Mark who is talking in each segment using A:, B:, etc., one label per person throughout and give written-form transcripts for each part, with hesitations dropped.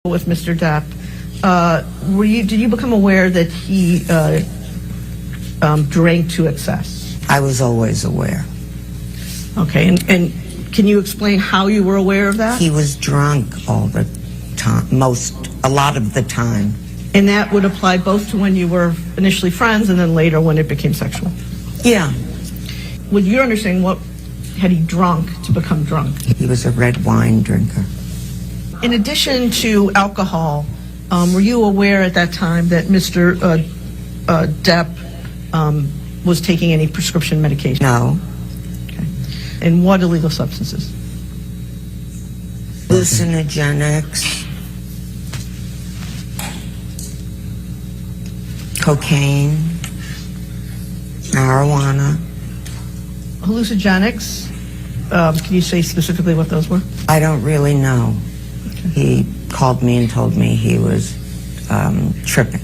A: with Mr. Depp, did you become aware that he drank to excess?
B: I was always aware.
A: Okay, and can you explain how you were aware of that?
B: He was drunk all the time, a lot of the time.
A: And that would apply both to when you were initially friends and then later when it became sexual?
B: Yeah.
A: With your understanding, what had he drunk to become drunk?
B: He was a red wine drinker.
A: In addition to alcohol, were you aware at that time that Mr. Depp was taking any prescription medication?
B: No.
A: Okay. And what illegal substances?
B: Hallucinogenics, cocaine, marijuana.
A: Hallucinogenics, can you say specifically what those were?
B: I don't really know. Okay. He called me and told me he was tripping.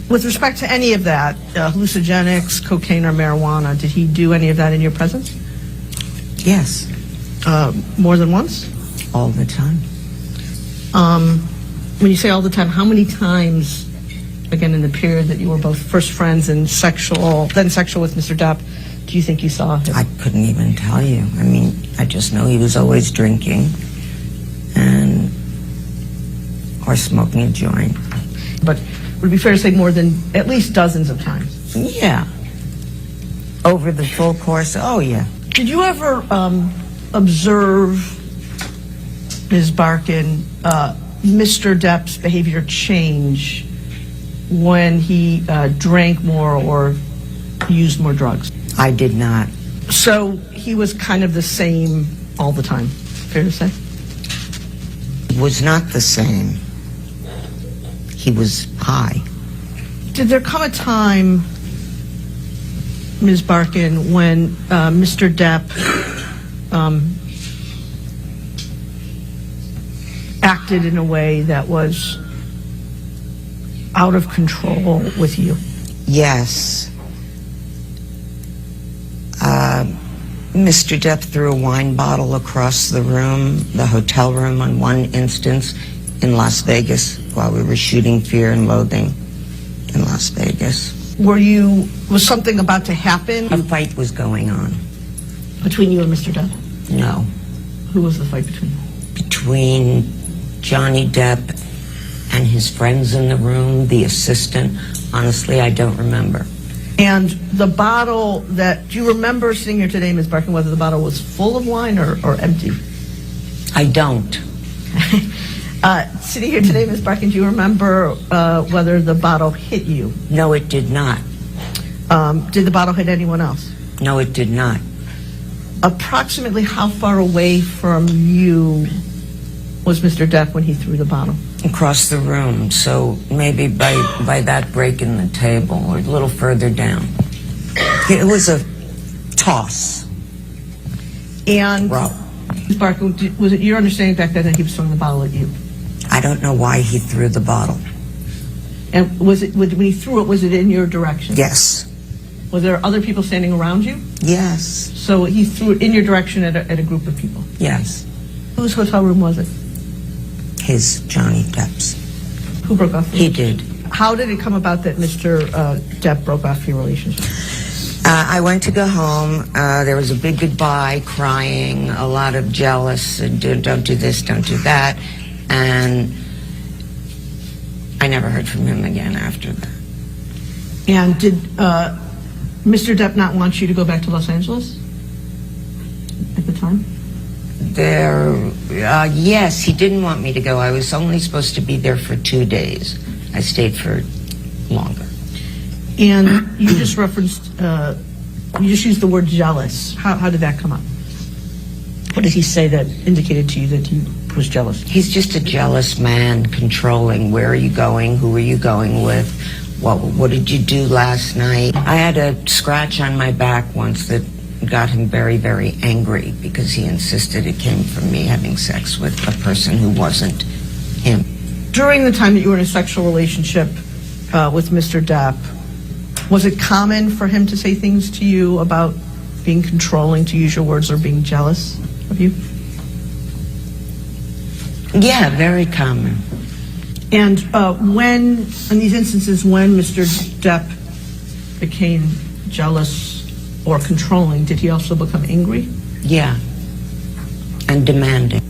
A: With respect to any of that, hallucinogenics, cocaine, or marijuana, did he do any of that in your presence?
B: Yes.
A: More than once?
B: All the time.
A: When you say all the time, how many times, again, in the period that you were both first friends and then sexual with Mr. Depp, do you think you saw him?
B: I couldn't even tell you. I mean, I just know he was always drinking or smoking a joint.
A: But would it be fair to say more than at least dozens of times?
B: Yeah. Over the full course, oh yeah.
A: Did you ever observe, Ms. Barkin, Mr. Depp's behavior change when he drank more or used more drugs?
B: I did not.
A: So he was kind of the same all the time, fair to say?
B: It was not the same. He was high.
A: Did there come a time, Ms. Barkin, when Mr. Depp acted in a way that was out of control with you?
B: Yes. Mr. Depp threw a wine bottle across the room, the hotel room on one instance in Las Vegas while we were shooting Fear and Loathing in Las Vegas.
A: Was something about to happen?
B: A fight was going on.
A: Between you and Mr. Depp?
B: No.
A: Who was the fight between?
B: Between Johnny Depp and his friends in the room, the assistant. Honestly, I don't remember.
A: And the bottle do you remember sitting here today, Ms. Barkin, whether the bottle was full of wine or empty?
B: I don't.
A: Sitting here today, Ms. Barkin, do you remember whether the bottle hit you?
B: No, it did not.
A: Did the bottle hit anyone else?
B: No, it did not.
A: Approximately how far away from you was Mr. Depp when he threw the bottle?
B: Across the room, so maybe by that break in the table or a little further down. It was a toss.
A: And Ms. Barkin, was it your understanding back then that he was throwing the bottle at you?
B: I don't know why he threw the bottle.
A: And when he threw it, was it in your direction?
B: Yes.
A: Was there other people standing around you?
B: Yes.
A: So he threw it in your direction at a group of people?
B: Yes.
A: Whose hotel room was it?
B: His, Johnny Depp's.
A: Who broke off?
B: He did.
A: How did it come about that Mr. Depp broke off your relationship?
B: I went to go home. There was a big goodbye, crying, a lot of jealous, don't do this, don't do that. And I never heard from him again after that.
A: And did Mr. Depp not want you to go back to Los Angeles at the time?
B: Yes, he didn't want me to go. I was only supposed to be there for 2 days. I stayed for longer.
A: And you just referenced, you just used the word jealous. How did that come up? What did he say that indicated to you that he was jealous?
B: He's just a jealous man, controlling. Where are you going? Who are you going with? What did you do last night? I had a scratch on my back once that got him very, very angry because he insisted it came from me having sex with a person who wasn't him.
A: During the time that you were in a sexual relationship with Mr. Depp, was it common for him to say things to you about being controlling, to use your words, or being jealous of you?
B: Yeah, very common.
A: And when, in these instances, when Mr. Depp became jealous or controlling, did he also become angry?
B: Yeah. And demanding.